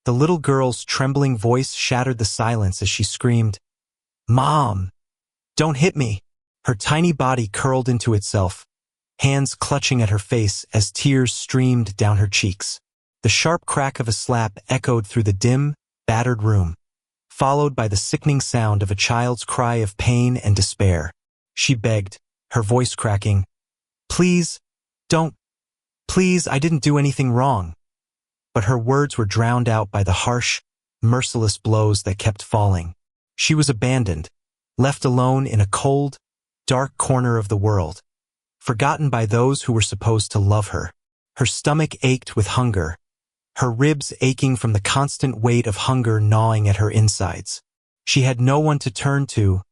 The little girl's trembling voice shattered the silence as she screamed, "Mom! Don't hit me!" Her tiny body curled into itself, hands clutching at her face as tears streamed down her cheeks. The sharp crack of a slap echoed through the dim, battered room, followed by the sickening sound of a child's cry of pain and despair. She begged, her voice cracking, "Please, don't. Please, I didn't do anything wrong." But her words were drowned out by the harsh, merciless blows that kept falling. She was abandoned, left alone in a cold, dark corner of the world, forgotten by those who were supposed to love her. Her stomach ached with hunger, her ribs aching from the constant weight of hunger gnawing at her insides. She had no one to turn to,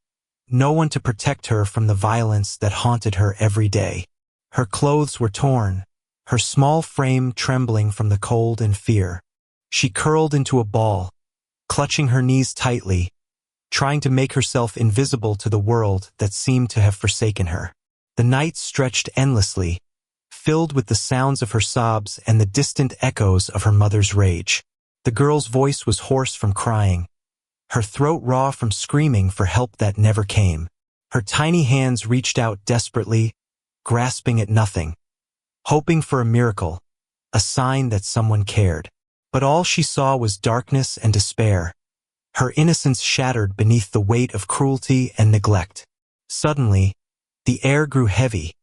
no one to protect her from the violence that haunted her every day. Her clothes were torn, her small frame trembling from the cold and fear. She curled into a ball, clutching her knees tightly, trying to make herself invisible to the world that seemed to have forsaken her. The night stretched endlessly, filled with the sounds of her sobs and the distant echoes of her mother's rage. The girl's voice was hoarse from crying, her throat raw from screaming for help that never came. Her tiny hands reached out desperately, grasping at nothing, hoping for a miracle, a sign that someone cared. But all she saw was darkness and despair, her innocence shattered beneath the weight of cruelty and neglect. Suddenly, the air grew heavy,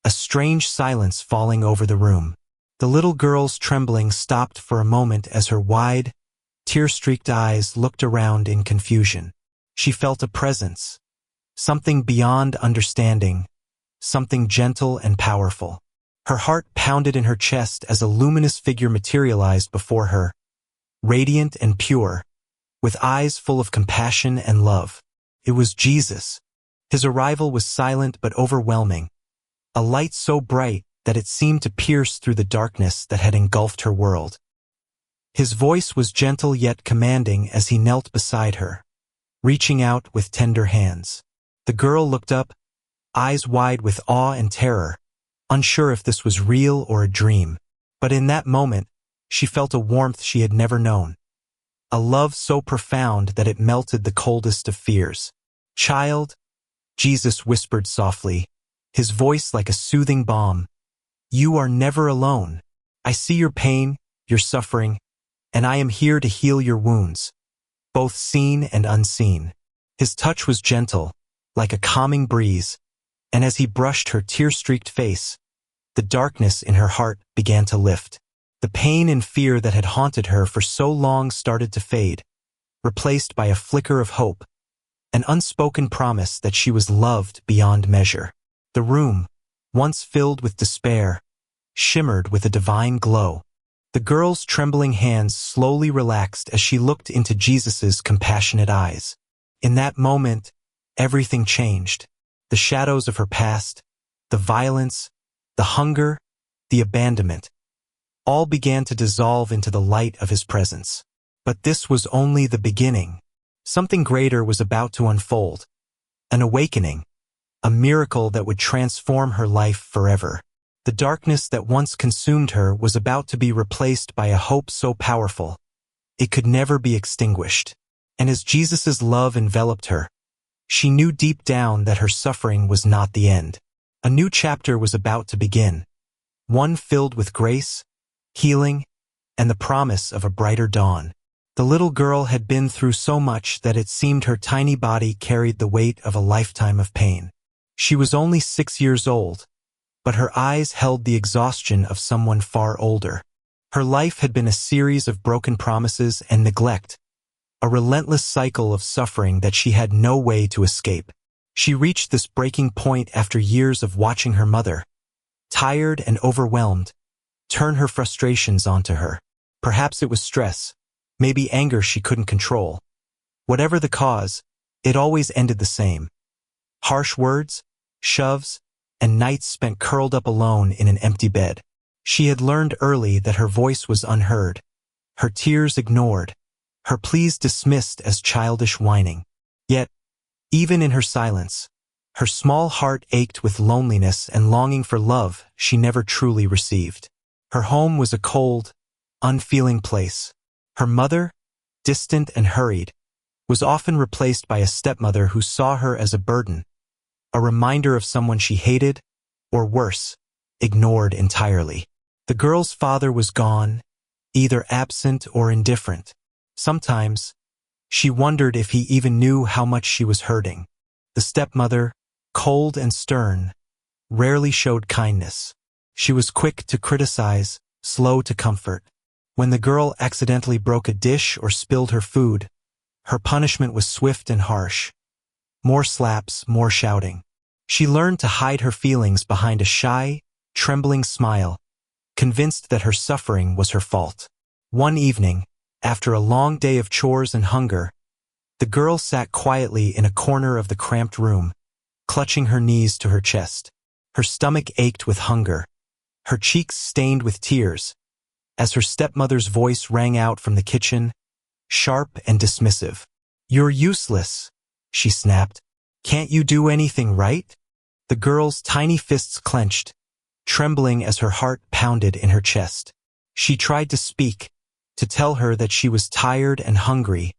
a strange silence falling over the room. The little girl's trembling stopped for a moment as her wide, tear-streaked eyes looked around in confusion. She felt a presence, something beyond understanding, something gentle and powerful. Her heart pounded in her chest as a luminous figure materialized before her, radiant and pure, with eyes full of compassion and love. It was Jesus. His arrival was silent but overwhelming, a light so bright that it seemed to pierce through the darkness that had engulfed her world. His voice was gentle yet commanding as he knelt beside her, reaching out with tender hands. The girl looked up, eyes wide with awe and terror, unsure if this was real or a dream. But in that moment, she felt a warmth she had never known, a love so profound that it melted the coldest of fears. "Child," Jesus whispered softly, his voice like a soothing balm, "you are never alone. I see your pain, your suffering, and I am here to heal your wounds, both seen and unseen." His touch was gentle, like a calming breeze, and as he brushed her tear-streaked face, the darkness in her heart began to lift. The pain and fear that had haunted her for so long started to fade, replaced by a flicker of hope, an unspoken promise that she was loved beyond measure. The room, once filled with despair, shimmered with a divine glow. The girl's trembling hands slowly relaxed as she looked into Jesus's compassionate eyes. In that moment, everything changed. The shadows of her past, the violence, the hunger, the abandonment, all began to dissolve into the light of his presence. But this was only the beginning. Something greater was about to unfold, an awakening, a miracle that would transform her life forever. The darkness that once consumed her was about to be replaced by a hope so powerful, it could never be extinguished. And as Jesus' love enveloped her, she knew deep down that her suffering was not the end. A new chapter was about to begin, one filled with grace, healing, and the promise of a brighter dawn. The little girl had been through so much that it seemed her tiny body carried the weight of a lifetime of pain. She was only 6 years old, but her eyes held the exhaustion of someone far older. Her life had been a series of broken promises and neglect, a relentless cycle of suffering that she had no way to escape. She reached this breaking point after years of watching her mother, tired and overwhelmed, turn her frustrations onto her. Perhaps it was stress, maybe anger she couldn't control. Whatever the cause, it always ended the same. Harsh words, shoves, and nights spent curled up alone in an empty bed. She had learned early that her voice was unheard, her tears ignored, her pleas dismissed as childish whining. Yet, even in her silence, her small heart ached with loneliness and longing for love she never truly received. Her home was a cold, unfeeling place, Her mother, distant and hurried, was often replaced by a stepmother who saw her as a burden, a reminder of someone she hated, or worse, ignored entirely. The girl's father was gone, either absent or indifferent. Sometimes, she wondered if he even knew how much she was hurting. The stepmother, cold and stern, rarely showed kindness. She was quick to criticize, slow to comfort. When the girl accidentally broke a dish or spilled her food, her punishment was swift and harsh. More slaps, more shouting. She learned to hide her feelings behind a shy, trembling smile, convinced that her suffering was her fault. One evening, after a long day of chores and hunger, the girl sat quietly in a corner of the cramped room, clutching her knees to her chest. Her stomach ached with hunger, her cheeks stained with tears, as her stepmother's voice rang out from the kitchen, sharp and dismissive. "You're useless," she snapped. "Can't you do anything right?" The girl's tiny fists clenched, trembling as her heart pounded in her chest. She tried to speak, to tell her that she was tired and hungry,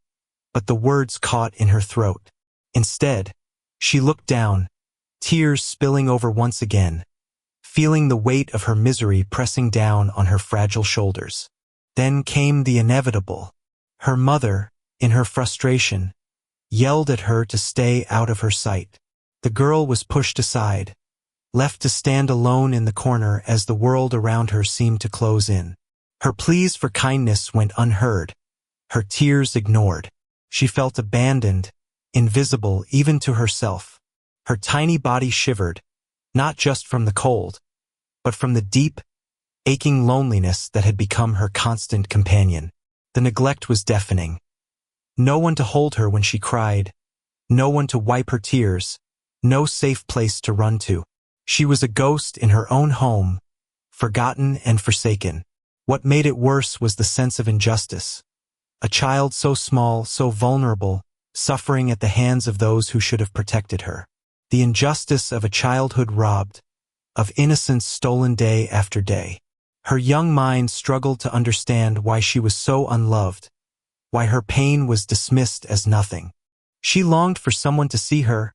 but the words caught in her throat. Instead, she looked down, tears spilling over once again, feeling the weight of her misery pressing down on her fragile shoulders. Then came the inevitable. Her mother, in her frustration, yelled at her to stay out of her sight. The girl was pushed aside, left to stand alone in the corner as the world around her seemed to close in. Her pleas for kindness went unheard, her tears ignored. She felt abandoned, invisible even to herself. Her tiny body shivered, not just from the cold, but from the deep, aching loneliness that had become her constant companion. The neglect was deafening. No one to hold her when she cried, no one to wipe her tears, no safe place to run to. She was a ghost in her own home, forgotten and forsaken. What made it worse was the sense of injustice. A child so small, so vulnerable, suffering at the hands of those who should have protected her. The injustice of a childhood robbed, of innocence stolen day after day. Her young mind struggled to understand why she was so unloved, why her pain was dismissed as nothing. She longed for someone to see her,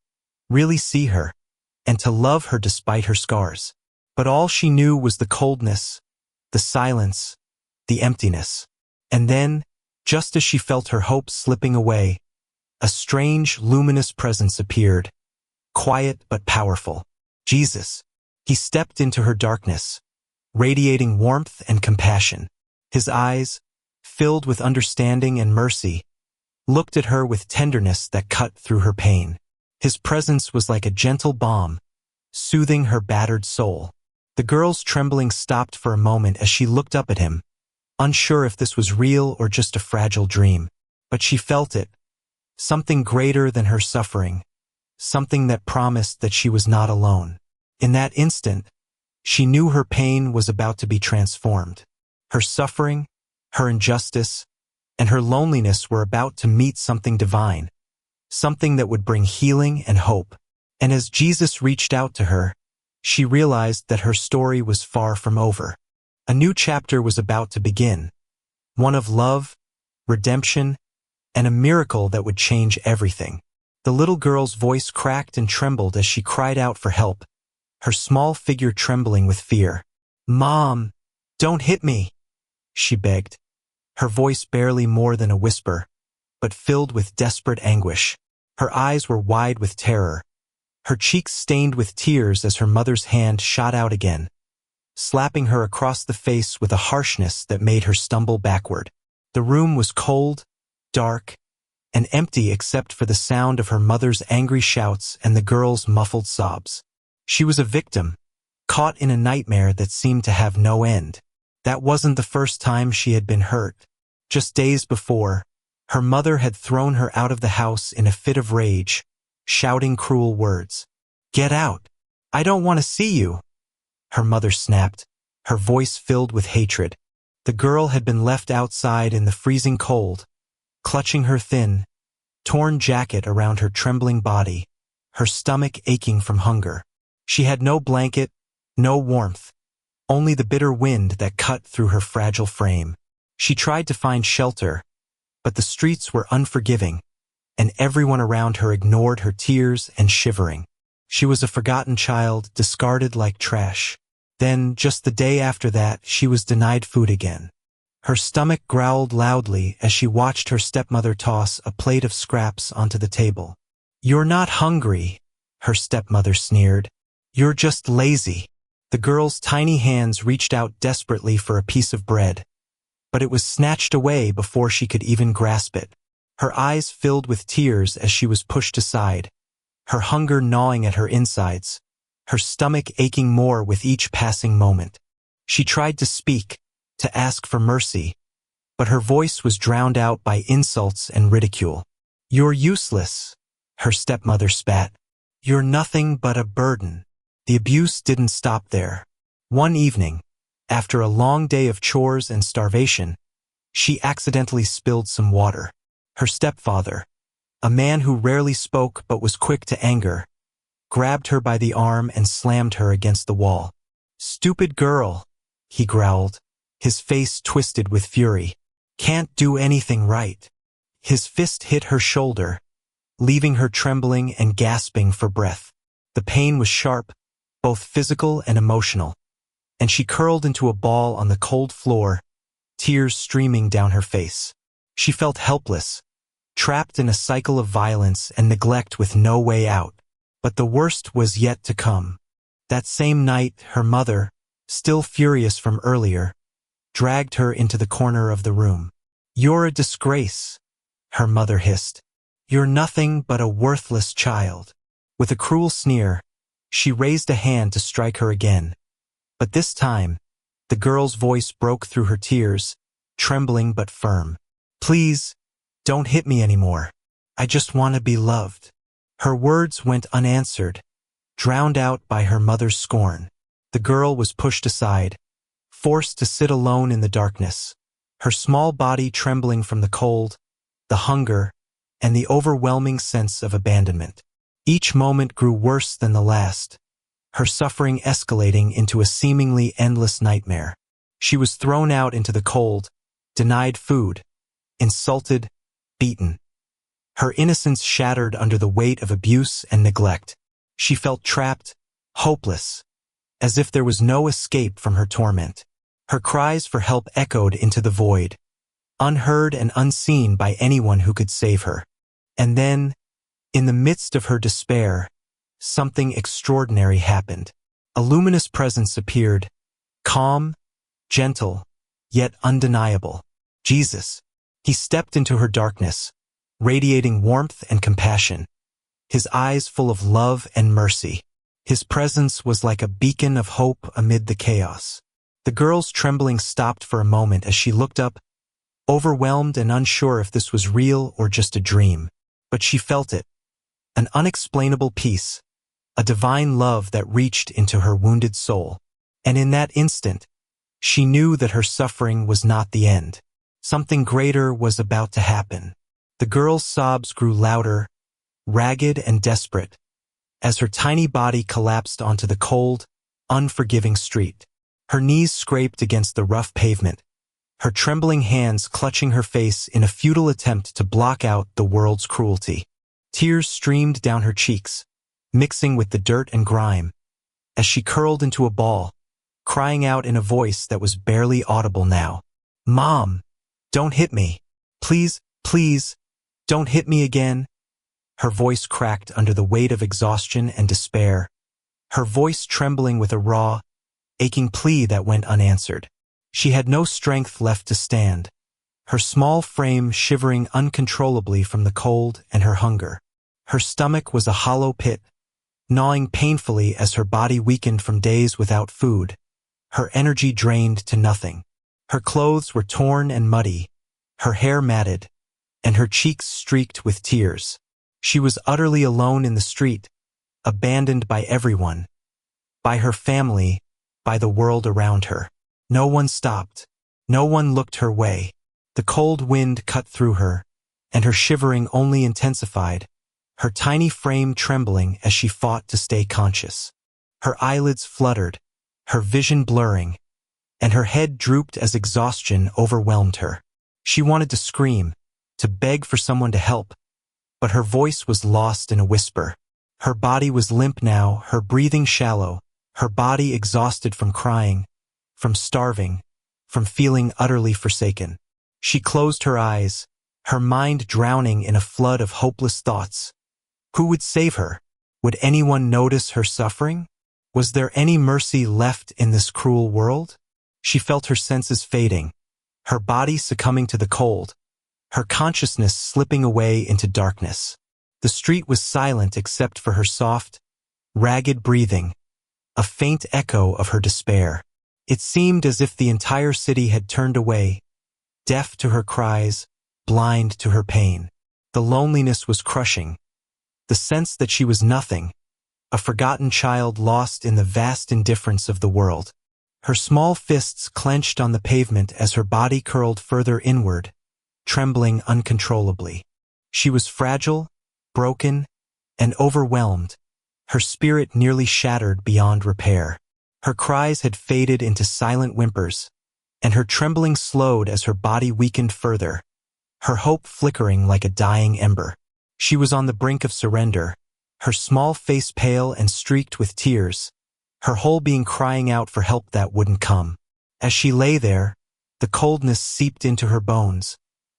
really see her, and to love her despite her scars. But all she knew was the coldness, the silence, the emptiness. And then, just as she felt her hopes slipping away, a strange, luminous presence appeared, quiet but powerful. Jesus. He stepped into her darkness, radiating warmth and compassion. His eyes, filled with understanding and mercy, looked at her with tenderness that cut through her pain. His presence was like a gentle balm, soothing her battered soul. The girl's trembling stopped for a moment as she looked up at him, unsure if this was real or just a fragile dream. But she felt it, something greater than her suffering, something that promised that she was not alone. In that instant, she knew her pain was about to be transformed. Her suffering, her injustice, and her loneliness were about to meet something divine, something that would bring healing and hope. And as Jesus reached out to her, she realized that her story was far from over. A new chapter was about to begin, one of love, redemption, and a miracle that would change everything. The little girl's voice cracked and trembled as she cried out for help, her small figure trembling with fear. "Mom, don't hit me," she begged, her voice barely more than a whisper, but filled with desperate anguish. Her eyes were wide with terror, her cheeks stained with tears as her mother's hand shot out again, slapping her across the face with a harshness that made her stumble backward. The room was cold, dark, and empty except for the sound of her mother's angry shouts and the girl's muffled sobs. She was a victim, caught in a nightmare that seemed to have no end. That wasn't the first time she had been hurt. Just days before, her mother had thrown her out of the house in a fit of rage, shouting cruel words. "Get out! I don't want to see you!" her mother snapped, her voice filled with hatred. The girl had been left outside in the freezing cold, clutching her thin, torn jacket around her trembling body, her stomach aching from hunger. She had no blanket, no warmth, only the bitter wind that cut through her fragile frame. She tried to find shelter, but the streets were unforgiving, and everyone around her ignored her tears and shivering. She was a forgotten child, discarded like trash. Then, just the day after that, she was denied food again. Her stomach growled loudly as she watched her stepmother toss a plate of scraps onto the table. "You're not hungry," her stepmother sneered. "You're just lazy." The girl's tiny hands reached out desperately for a piece of bread, but it was snatched away before she could even grasp it. Her eyes filled with tears as she was pushed aside, her hunger gnawing at her insides, her stomach aching more with each passing moment. She tried to speak, to ask for mercy, but her voice was drowned out by insults and ridicule. "You're useless," her stepmother spat. "You're nothing but a burden." The abuse didn't stop there. One evening, after a long day of chores and starvation, she accidentally spilled some water. Her stepfather, a man who rarely spoke but was quick to anger, grabbed her by the arm and slammed her against the wall. "Stupid girl," he growled, his face twisted with fury. "Can't do anything right." His fist hit her shoulder, leaving her trembling and gasping for breath. The pain was sharp, both physical and emotional, and she curled into a ball on the cold floor, tears streaming down her face. She felt helpless, trapped in a cycle of violence and neglect with no way out. But the worst was yet to come. That same night, her mother, still furious from earlier, dragged her into the corner of the room. "You're a disgrace," her mother hissed. "You're nothing but a worthless child." With a cruel sneer, she raised a hand to strike her again. But this time, the girl's voice broke through her tears, trembling but firm. "Please, don't hit me anymore. I just want to be loved." Her words went unanswered, drowned out by her mother's scorn. The girl was pushed aside, forced to sit alone in the darkness, her small body trembling from the cold, the hunger, and the overwhelming sense of abandonment. Each moment grew worse than the last, her suffering escalating into a seemingly endless nightmare. She was thrown out into the cold, denied food, insulted, beaten. Her innocence shattered under the weight of abuse and neglect. She felt trapped, hopeless, as if there was no escape from her torment. Her cries for help echoed into the void, unheard and unseen by anyone who could save her. And then, in the midst of her despair, something extraordinary happened. A luminous presence appeared, calm, gentle, yet undeniable. Jesus. He stepped into her darkness, radiating warmth and compassion, his eyes full of love and mercy. His presence was like a beacon of hope amid the chaos. The girl's trembling stopped for a moment as she looked up, overwhelmed and unsure if this was real or just a dream. But she felt it, an unexplainable peace, a divine love that reached into her wounded soul. And in that instant, she knew that her suffering was not the end. Something greater was about to happen. The girl's sobs grew louder, ragged and desperate, as her tiny body collapsed onto the cold, unforgiving street. Her knees scraped against the rough pavement, her trembling hands clutching her face in a futile attempt to block out the world's cruelty. Tears streamed down her cheeks, mixing with the dirt and grime, as she curled into a ball, crying out in a voice that was barely audible now. "Mom, don't hit me. Please, please, don't hit me again." Her voice cracked under the weight of exhaustion and despair, her voice trembling with a raw, aching plea that went unanswered. She had no strength left to stand, her small frame shivering uncontrollably from the cold and her hunger. Her stomach was a hollow pit, gnawing painfully as her body weakened from days without food, her energy drained to nothing. Her clothes were torn and muddy, her hair matted, and her cheeks streaked with tears. She was utterly alone in the street, abandoned by everyone, by her family, by the world around her. No one stopped. No one looked her way. The cold wind cut through her, and her shivering only intensified, her tiny frame trembling as she fought to stay conscious. Her eyelids fluttered, her vision blurring, and her head drooped as exhaustion overwhelmed her. She wanted to scream, to beg for someone to help, but her voice was lost in a whisper. Her body was limp now, her breathing shallow, her body exhausted from crying, from starving, from feeling utterly forsaken. She closed her eyes, her mind drowning in a flood of hopeless thoughts. Who would save her? Would anyone notice her suffering? Was there any mercy left in this cruel world? She felt her senses fading, her body succumbing to the cold, her consciousness slipping away into darkness. The street was silent except for her soft, ragged breathing, a faint echo of her despair. It seemed as if the entire city had turned away, deaf to her cries, blind to her pain. The loneliness was crushing, the sense that she was nothing, a forgotten child lost in the vast indifference of the world. Her small fists clenched on the pavement as her body curled further inward, trembling uncontrollably. She was fragile, broken, and overwhelmed, her spirit nearly shattered beyond repair. Her cries had faded into silent whimpers, and her trembling slowed as her body weakened further, her hope flickering like a dying ember. She was on the brink of surrender, her small face pale and streaked with tears, her whole being crying out for help that wouldn't come. As she lay there, the coldness seeped into her bones,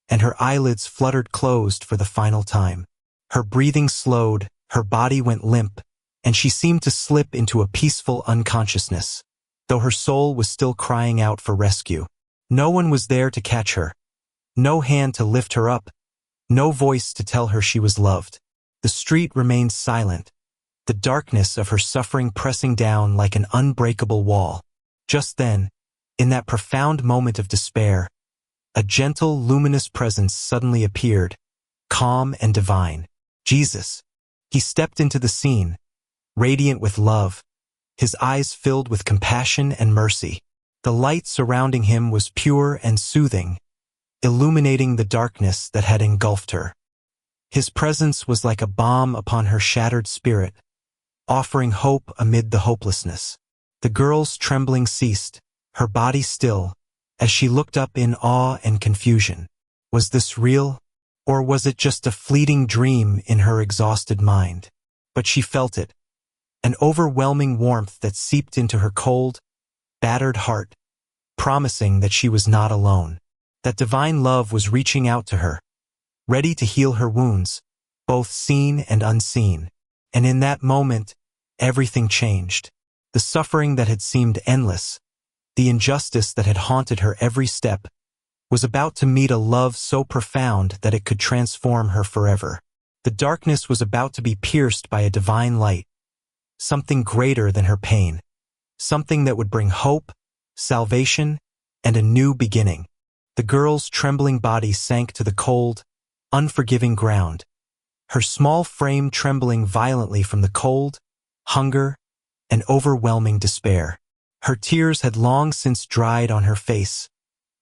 and her eyelids fluttered closed for the final time. Her breathing slowed, her body went limp, and she seemed to slip into a peaceful unconsciousness, though her soul was still crying out for rescue. No one was there to catch her, no hand to lift her up, no voice to tell her she was loved. The street remained silent, the darkness of her suffering pressing down like an unbreakable wall. Just then, in that profound moment of despair, a gentle, luminous presence suddenly appeared, calm and divine. Jesus. He stepped into the scene, radiant with love, his eyes filled with compassion and mercy. The light surrounding him was pure and soothing, illuminating the darkness that had engulfed her. His presence was like a balm upon her shattered spirit, offering hope amid the hopelessness. The girl's trembling ceased, her body still, as she looked up in awe and confusion. Was this real, or was it just a fleeting dream in her exhausted mind? But she felt it, an overwhelming warmth that seeped into her cold, battered heart, promising that she was not alone, that divine love was reaching out to her, ready to heal her wounds, both seen and unseen. And in that moment, everything changed. The suffering that had seemed endless, the injustice that had haunted her every step, was about to meet a love so profound that it could transform her forever. The darkness was about to be pierced by a divine light, something greater than her pain, something that would bring hope, salvation, and a new beginning. The girl's trembling body sank to the cold, unforgiving ground, her small frame trembling violently from the cold, hunger, and overwhelming despair. Her tears had long since dried on her face,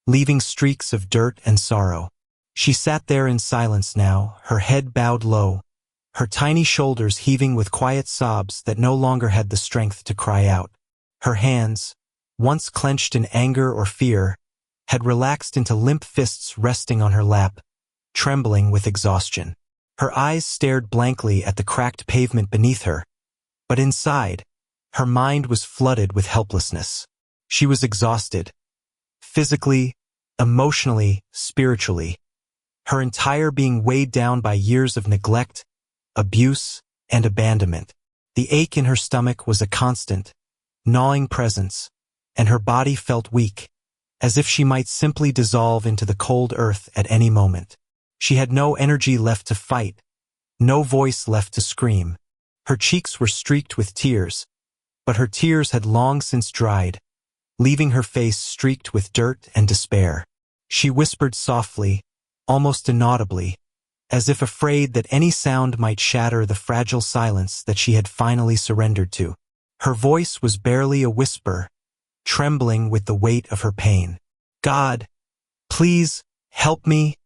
leaving streaks of dirt and sorrow. She sat there in silence now, her head bowed low, her tiny shoulders heaving with quiet sobs that no longer had the strength to cry out. Her hands, once clenched in anger or fear, had relaxed into limp fists resting on her lap, trembling with exhaustion. Her eyes stared blankly at the cracked pavement beneath her, but inside, her mind was flooded with helplessness. She was exhausted, physically, emotionally, spiritually, her entire being weighed down by years of neglect, abuse, and abandonment. The ache in her stomach was a constant, gnawing presence, and her body felt weak, as if she might simply dissolve into the cold earth at any moment. She had no energy left to fight, no voice left to scream. Her cheeks were streaked with tears, but her tears had long since dried, leaving her face streaked with dirt and despair. She whispered softly, almost inaudibly, as if afraid that any sound might shatter the fragile silence that she had finally surrendered to. Her voice was barely a whisper, trembling with the weight of her pain. "God, please, help me,"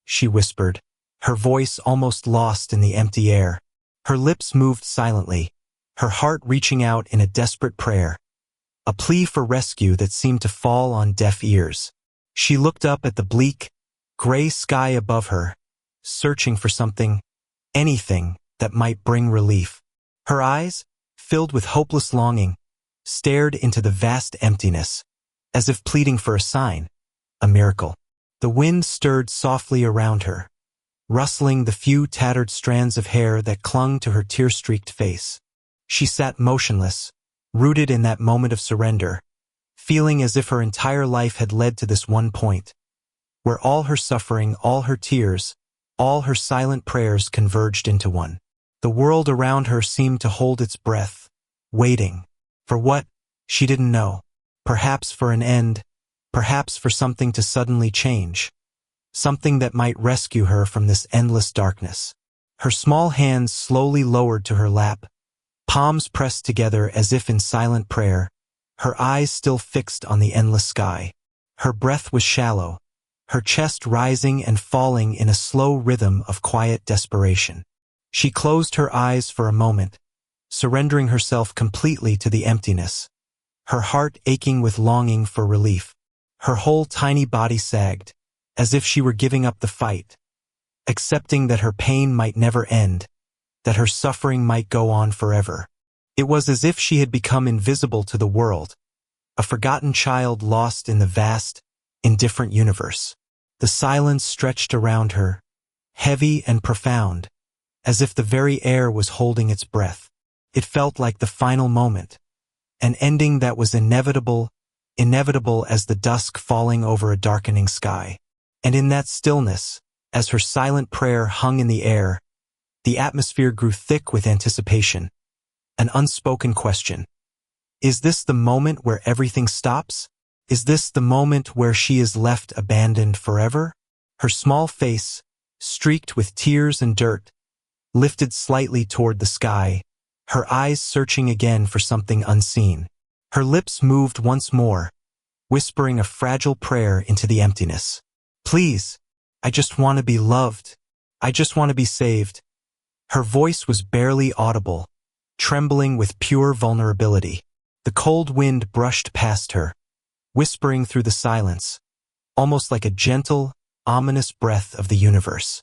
she whispered, her voice almost lost in the empty air. Her lips moved silently, her heart reaching out in a desperate prayer. a plea for rescue that seemed to fall on deaf ears. She looked up at the bleak, gray sky above her, searching for something, anything, that might bring relief. Her eyes, filled with hopeless longing, stared into the vast emptiness, as if pleading for a sign, a miracle. The wind stirred softly around her, rustling the few tattered strands of hair that clung to her tear-streaked face. She sat motionless, rooted in that moment of surrender, feeling as if her entire life had led to this one point, where all her suffering, all her tears, all her silent prayers converged into one. The world around her seemed to hold its breath, waiting. For what? She didn't know. Perhaps for an end, perhaps for something to suddenly change. Something that might rescue her from this endless darkness. Her small hands slowly lowered to her lap, palms pressed together as if in silent prayer, her eyes still fixed on the endless sky. Her breath was shallow, her chest rising and falling in a slow rhythm of quiet desperation. She closed her eyes for a moment, surrendering herself completely to the emptiness, her heart aching with longing for relief. Her whole tiny body sagged, as if she were giving up the fight, accepting that her pain might never end, that her suffering might go on forever. It was as if she had become invisible to the world, a forgotten child lost in the vast, indifferent universe. The silence stretched around her, heavy and profound, as if the very air was holding its breath. It felt like the final moment, an ending that was inevitable as the dusk falling over a darkening sky. And in that stillness, as her silent prayer hung in the air, the atmosphere grew thick with anticipation, an unspoken question. Is this the moment where everything stops? Is this the moment where she is left abandoned forever? Her small face, streaked with tears and dirt, lifted slightly toward the sky, her eyes searching again for something unseen. Her lips moved once more, whispering a fragile prayer into the emptiness. Please, I just want to be loved. I just want to be saved. Her voice was barely audible, trembling with pure vulnerability. The cold wind brushed past her, whispering through the silence, almost like a gentle, ominous breath of the universe.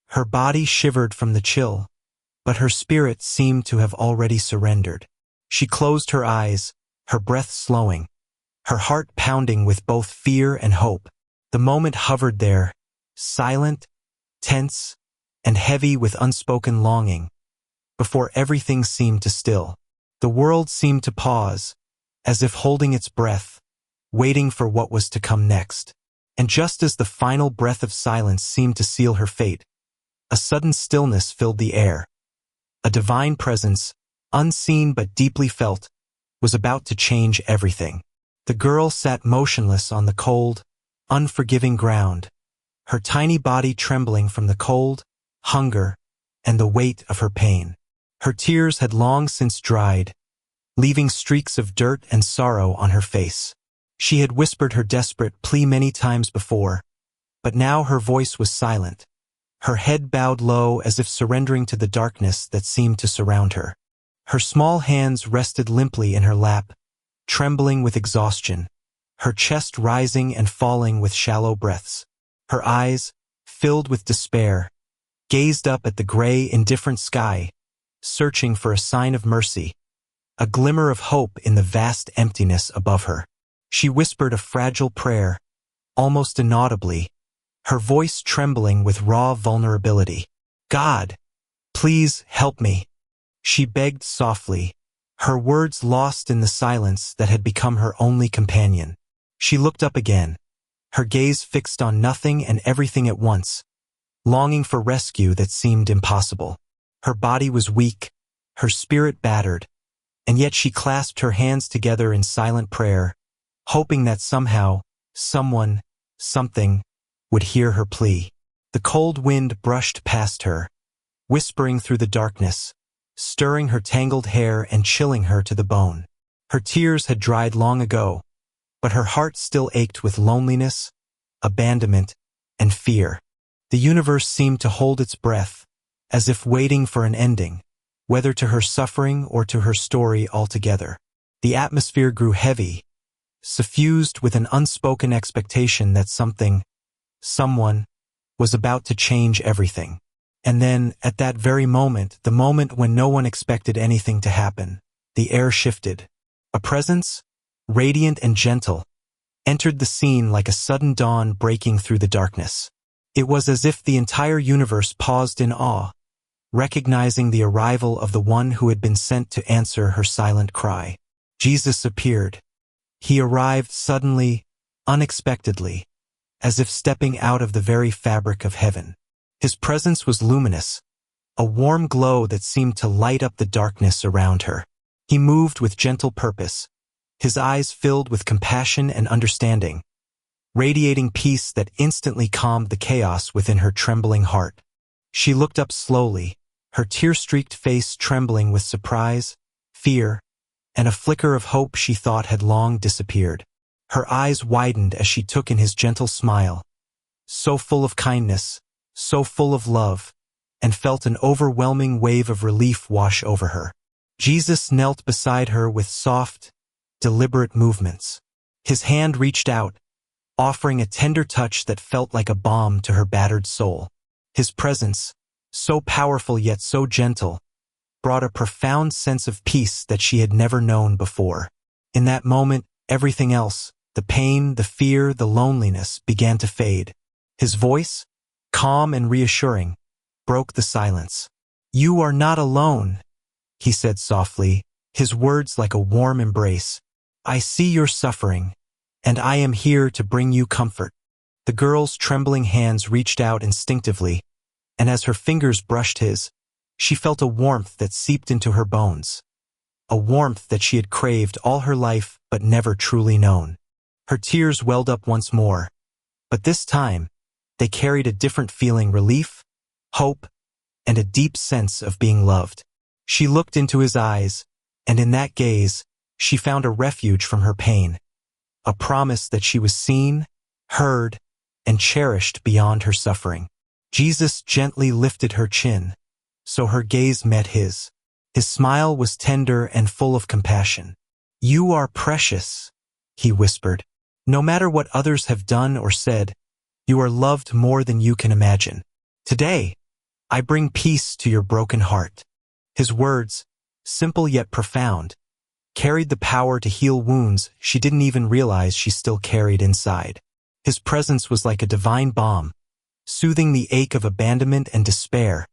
Her body shivered from the chill, but her spirit seemed to have already surrendered. She closed her eyes, her breath slowing, her heart pounding with both fear and hope. The moment hovered there, silent, tense, and heavy with unspoken longing, before everything seemed to still. The world seemed to pause, as if holding its breath, waiting for what was to come next. And just as the final breath of silence seemed to seal her fate, a sudden stillness filled the air. A divine presence, unseen but deeply felt, was about to change everything. The girl sat motionless on the cold, unforgiving ground, her tiny body trembling from the cold, hunger, and the weight of her pain. Her tears had long since dried, leaving streaks of dirt and sorrow on her face. She had whispered her desperate plea many times before, but now her voice was silent, her head bowed low as if surrendering to the darkness that seemed to surround her. Her small hands rested limply in her lap, trembling with exhaustion, her chest rising and falling with shallow breaths. Her eyes, filled with despair, gazed up at the gray, indifferent sky, searching for a sign of mercy, a glimmer of hope in the vast emptiness above her. She whispered a fragile prayer, almost inaudibly, her voice trembling with raw vulnerability. God, please help me. She begged softly, her words lost in the silence that had become her only companion. She looked up again, her gaze fixed on nothing and everything at once, longing for rescue that seemed impossible. Her body was weak, her spirit battered, and yet she clasped her hands together in silent prayer, hoping that somehow, someone, something, would hear her plea. The cold wind brushed past her, whispering through the darkness, stirring her tangled hair and chilling her to the bone. Her tears had dried long ago, but her heart still ached with loneliness, abandonment, and fear. The universe seemed to hold its breath, as if waiting for an ending, whether to her suffering or to her story altogether. The atmosphere grew heavy, suffused with an unspoken expectation that someone, was about to change everything. And then, at that very moment, the moment when no one expected anything to happen, the air shifted. A presence, radiant and gentle, entered the scene like a sudden dawn breaking through the darkness. It was as if the entire universe paused in awe, recognizing the arrival of the one who had been sent to answer her silent cry. Jesus appeared. He arrived suddenly, unexpectedly, as if stepping out of the very fabric of heaven. His presence was luminous, a warm glow that seemed to light up the darkness around her. He moved with gentle purpose, his eyes filled with compassion and understanding, radiating peace that instantly calmed the chaos within her trembling heart. She looked up slowly, her tear-streaked face trembling with surprise, fear, and a flicker of hope she thought had long disappeared. Her eyes widened as she took in his gentle smile, so full of kindness, so full of love, and felt an overwhelming wave of relief wash over her. Jesus knelt beside her with soft, deliberate movements. His hand reached out, offering a tender touch that felt like a balm to her battered soul. His presence, so powerful yet so gentle, brought a profound sense of peace that she had never known before. In that moment, everything else, the pain, the fear, the loneliness, began to fade. His voice, calm and reassuring, broke the silence. "You are not alone," he said softly, his words like a warm embrace. "I see your suffering, and I am here to bring you comfort." The girl's trembling hands reached out instinctively, and as her fingers brushed his, she felt a warmth that seeped into her bones, a warmth that she had craved all her life but never truly known. Her tears welled up once more, but this time, they carried a different feeling: relief, hope, and a deep sense of being loved. She looked into his eyes, and in that gaze, she found a refuge from her pain, a promise that she was seen, heard, and cherished beyond her suffering. Jesus gently lifted her chin, so her gaze met his. His smile was tender and full of compassion. "You are precious," he whispered. "No matter what others have done or said, you are loved more than you can imagine. Today, I bring peace to your broken heart." His words, simple yet profound, carried the power to heal wounds she didn't even realize she still carried inside. His presence was like a divine balm, soothing the ache of abandonment and despair,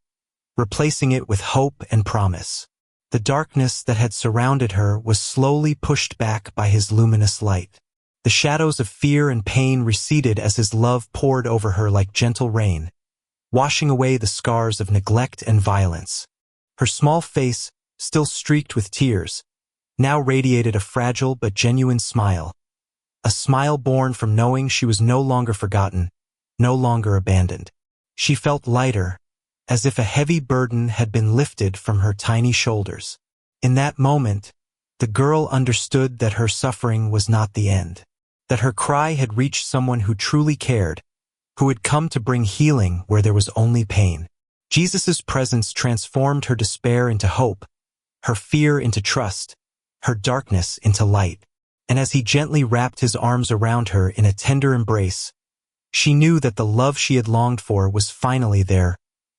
replacing it with hope and promise. The darkness that had surrounded her was slowly pushed back by his luminous light. The shadows of fear and pain receded as his love poured over her like gentle rain, washing away the scars of neglect and violence. Her small face, still streaked with tears, now radiated a fragile but genuine smile, a smile born from knowing she was no longer forgotten, no longer abandoned. She felt lighter, as if a heavy burden had been lifted from her tiny shoulders. In that moment, the girl understood that her suffering was not the end, that her cry had reached someone who truly cared, who had come to bring healing where there was only pain. Jesus' presence transformed her despair into hope, her fear into trust, her darkness into light. And as he gently wrapped his arms around her in a tender embrace, she knew that the love she had longed for was finally there,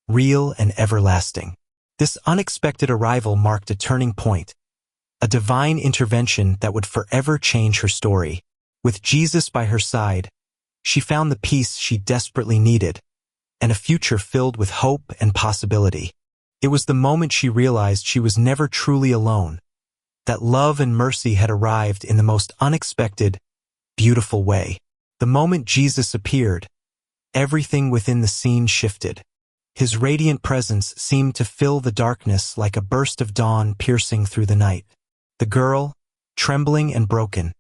real and everlasting. This unexpected arrival marked a turning point, a divine intervention that would forever change her story. With Jesus by her side, she found the peace she desperately needed, and a future filled with hope and possibility. It was the moment she realized she was never truly alone, that love and mercy had arrived in the most unexpected, beautiful way. The moment Jesus appeared, everything within the scene shifted. His radiant presence seemed to fill the darkness like a burst of dawn piercing through the night. The girl, trembling and broken,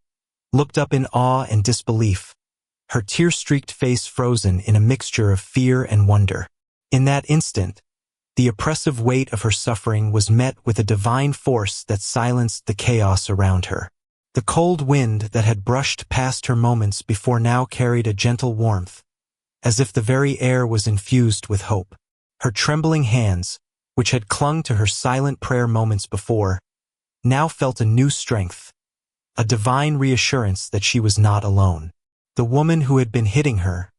looked up in awe and disbelief, her tear-streaked face frozen in a mixture of fear and wonder. In that instant, the oppressive weight of her suffering was met with a divine force that silenced the chaos around her. The cold wind that had brushed past her moments before now carried a gentle warmth, as if the very air was infused with hope. Her trembling hands, which had clung to her silent prayer moments before, now felt a new strength, a divine reassurance that she was not alone. The woman who had been hitting her,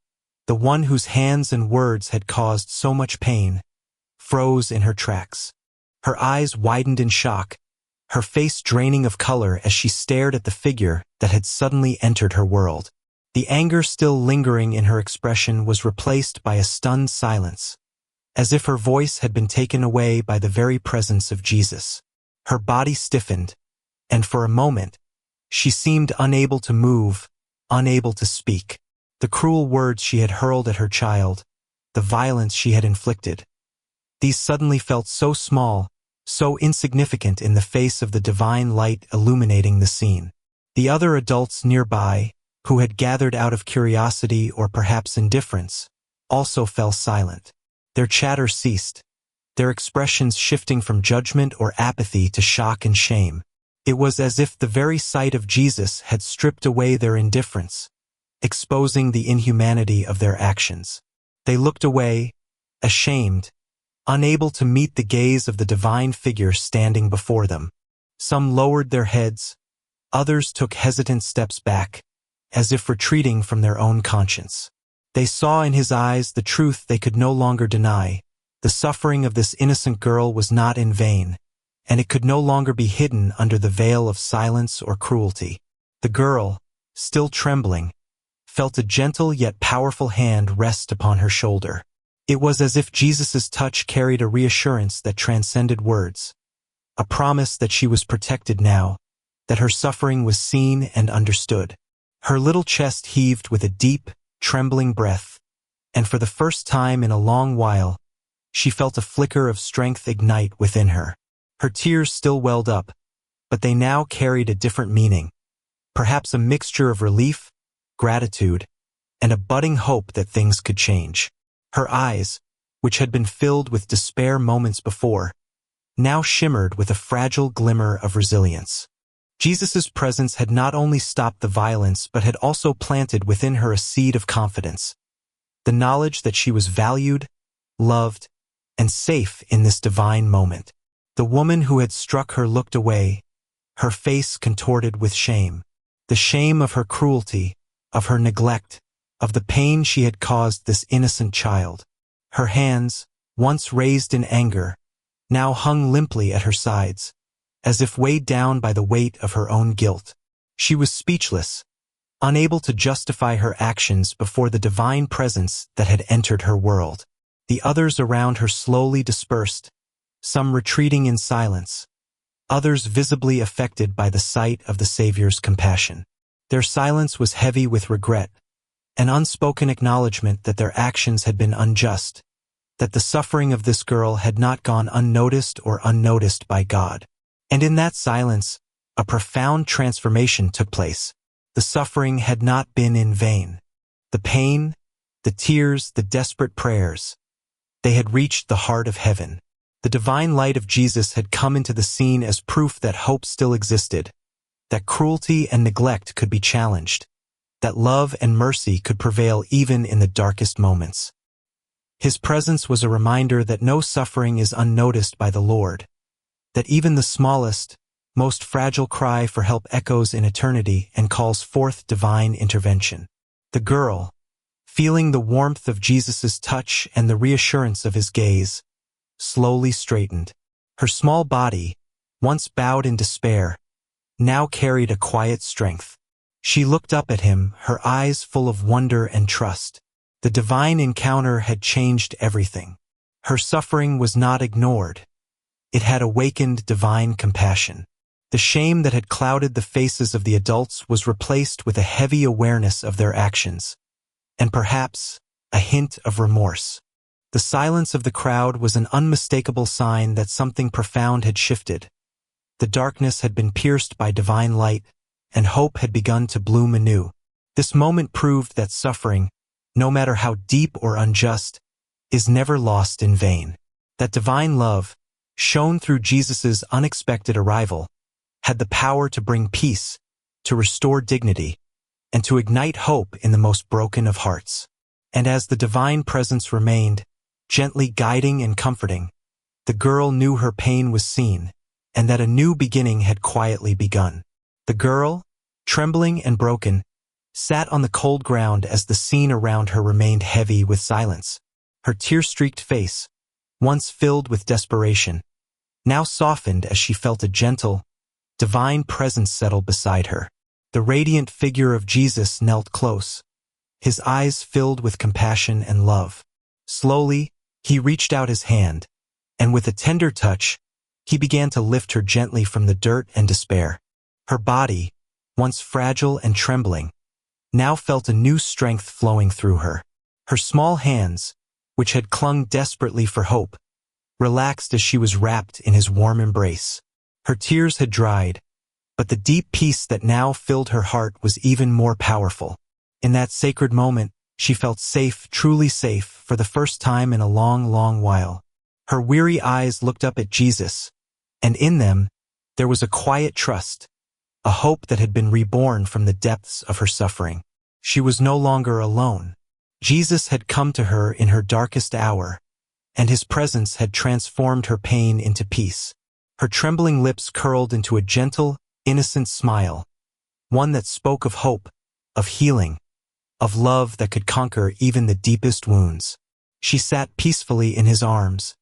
the one whose hands and words had caused so much pain, froze in her tracks. Her eyes widened in shock, her face draining of color as she stared at the figure that had suddenly entered her world. The anger still lingering in her expression was replaced by a stunned silence, as if her voice had been taken away by the very presence of Jesus. Her body stiffened, and for a moment, she seemed unable to move, unable to speak. The cruel words she had hurled at her child, the violence she had inflicted, these suddenly felt so small, so insignificant in the face of the divine light illuminating the scene. The other adults nearby, who had gathered out of curiosity or perhaps indifference, also fell silent. Their chatter ceased, their expressions shifting from judgment or apathy to shock and shame. It was as if the very sight of Jesus had stripped away their indifference, exposing the inhumanity of their actions. They looked away, ashamed, unable to meet the gaze of the divine figure standing before them. Some lowered their heads, others took hesitant steps back, as if retreating from their own conscience. They saw in his eyes the truth they could no longer deny. The suffering of this innocent girl was not in vain, and it could no longer be hidden under the veil of silence or cruelty. The girl, still trembling, felt a gentle yet powerful hand rest upon her shoulder. It was as if Jesus' touch carried a reassurance that transcended words, a promise that she was protected now, that her suffering was seen and understood. Her little chest heaved with a deep, trembling breath, and for the first time in a long while, she felt a flicker of strength ignite within her. Her tears still welled up, but they now carried a different meaning, perhaps a mixture of relief, gratitude, and a budding hope that things could change. Her eyes, which had been filled with despair moments before, now shimmered with a fragile glimmer of resilience. Jesus' presence had not only stopped the violence but had also planted within her a seed of confidence, the knowledge that she was valued, loved, and safe in this divine moment. The woman who had struck her looked away, her face contorted with shame, the shame of her cruelty, of her neglect, of the pain she had caused this innocent child. Her hands, once raised in anger, now hung limply at her sides, as if weighed down by the weight of her own guilt. She was speechless, unable to justify her actions before the divine presence that had entered her world. The others around her slowly dispersed, some retreating in silence, others visibly affected by the sight of the Savior's compassion. Their silence was heavy with regret, an unspoken acknowledgement that their actions had been unjust, that the suffering of this girl had not gone unnoticed or unnoticed by God. And in that silence, a profound transformation took place. The suffering had not been in vain. The pain, the tears, the desperate prayers, they had reached the heart of heaven. The divine light of Jesus had come into the scene as proof that hope still existed, that cruelty and neglect could be challenged, that love and mercy could prevail even in the darkest moments. His presence was a reminder that no suffering is unnoticed by the Lord, that even the smallest, most fragile cry for help echoes in eternity and calls forth divine intervention. The girl, feeling the warmth of Jesus' touch and the reassurance of his gaze, slowly straightened. Her small body, once bowed in despair, now carried a quiet strength. She looked up at him, her eyes full of wonder and trust. The divine encounter had changed everything. Her suffering was not ignored. It had awakened divine compassion. The shame that had clouded the faces of the adults was replaced with a heavy awareness of their actions, and perhaps a hint of remorse. The silence of the crowd was an unmistakable sign that something profound had shifted. The darkness had been pierced by divine light, and hope had begun to bloom anew. This moment proved that suffering, no matter how deep or unjust, is never lost in vain. That divine love, shown through Jesus' unexpected arrival, had the power to bring peace, to restore dignity, and to ignite hope in the most broken of hearts. And as the divine presence remained, gently guiding and comforting, the girl knew her pain was seen, and that a new beginning had quietly begun. The girl, trembling and broken, sat on the cold ground as the scene around her remained heavy with silence. Her tear-streaked face, once filled with desperation, now softened as she felt a gentle, divine presence settle beside her. The radiant figure of Jesus knelt close, his eyes filled with compassion and love. Slowly, he reached out his hand, and with a tender touch, he began to lift her gently from the dirt and despair. Her body, once fragile and trembling, now felt a new strength flowing through her. Her small hands, which had clung desperately for hope, relaxed as she was wrapped in his warm embrace. Her tears had dried, but the deep peace that now filled her heart was even more powerful. In that sacred moment, she felt safe, truly safe, for the first time in a long, long while. Her weary eyes looked up at Jesus, and in them, there was a quiet trust, a hope that had been reborn from the depths of her suffering. She was no longer alone. Jesus had come to her in her darkest hour, and his presence had transformed her pain into peace. Her trembling lips curled into a gentle, innocent smile, one that spoke of hope, of healing, of love that could conquer even the deepest wounds. She sat peacefully in his arms,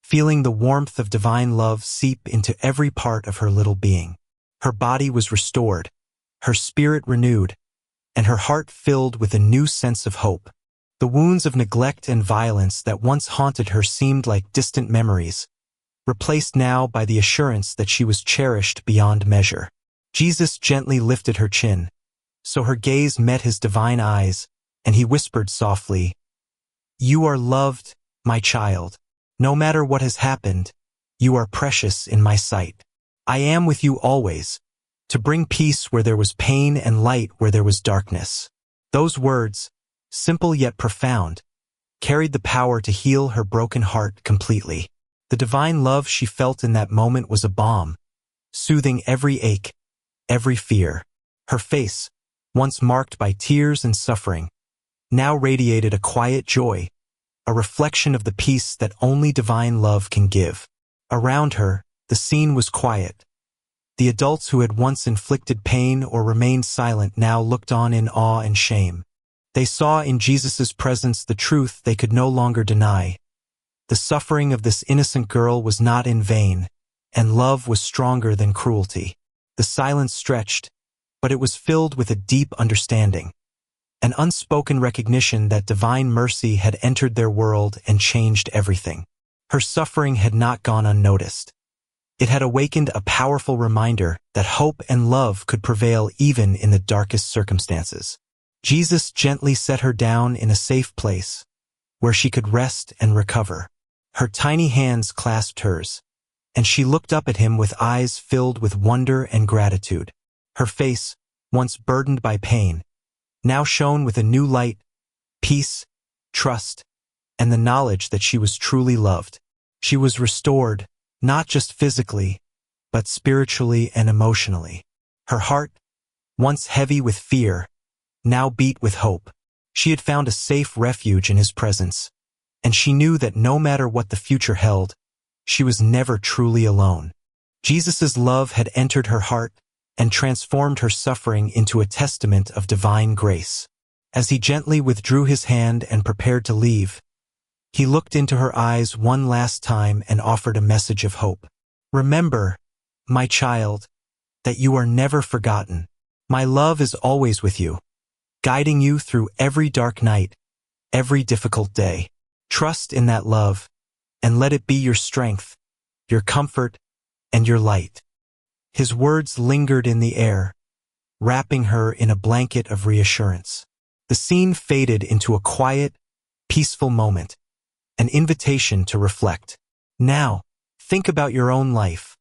feeling the warmth of divine love seep into every part of her little being. Her body was restored, her spirit renewed, and her heart filled with a new sense of hope. The wounds of neglect and violence that once haunted her seemed like distant memories, replaced now by the assurance that she was cherished beyond measure. Jesus gently lifted her chin, so her gaze met his divine eyes, and he whispered softly, "You are loved, my child. No matter what has happened, you are precious in my sight. I am with you always, to bring peace where there was pain and light where there was darkness." Those words, simple yet profound, carried the power to heal her broken heart completely. The divine love she felt in that moment was a balm, soothing every ache, every fear. Her face, once marked by tears and suffering, now radiated a quiet joy, a reflection of the peace that only divine love can give. Around her, the scene was quiet. The adults who had once inflicted pain or remained silent now looked on in awe and shame. They saw in Jesus' presence the truth they could no longer deny. The suffering of this innocent girl was not in vain, and love was stronger than cruelty. The silence stretched, but it was filled with a deep understanding, an unspoken recognition that divine mercy had entered their world and changed everything. Her suffering had not gone unnoticed. It had awakened a powerful reminder that hope and love could prevail even in the darkest circumstances. Jesus gently set her down in a safe place, where she could rest and recover. Her tiny hands clasped hers, and she looked up at him with eyes filled with wonder and gratitude. Her face, once burdened by pain, now shone with a new light, peace, trust, and the knowledge that she was truly loved. She was restored, not just physically, but spiritually and emotionally. Her heart, once heavy with fear, now beat with hope. She had found a safe refuge in his presence, and she knew that no matter what the future held, she was never truly alone. Jesus' love had entered her heart and transformed her suffering into a testament of divine grace. As he gently withdrew his hand and prepared to leave, he looked into her eyes one last time and offered a message of hope. "Remember, my child, that you are never forgotten. My love is always with you, guiding you through every dark night, every difficult day. Trust in that love, and let it be your strength, your comfort, and your light." His words lingered in the air, wrapping her in a blanket of reassurance. The scene faded into a quiet, peaceful moment, an invitation to reflect. Now, think about your own life.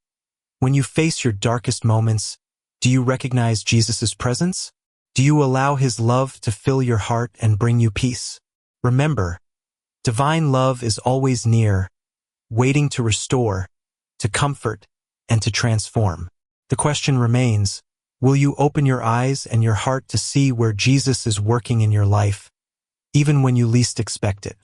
When you face your darkest moments, do you recognize Jesus' presence? Do you allow his love to fill your heart and bring you peace? Remember, divine love is always near, waiting to restore, to comfort, and to transform. The question remains, will you open your eyes and your heart to see where Jesus is working in your life, even when you least expect it?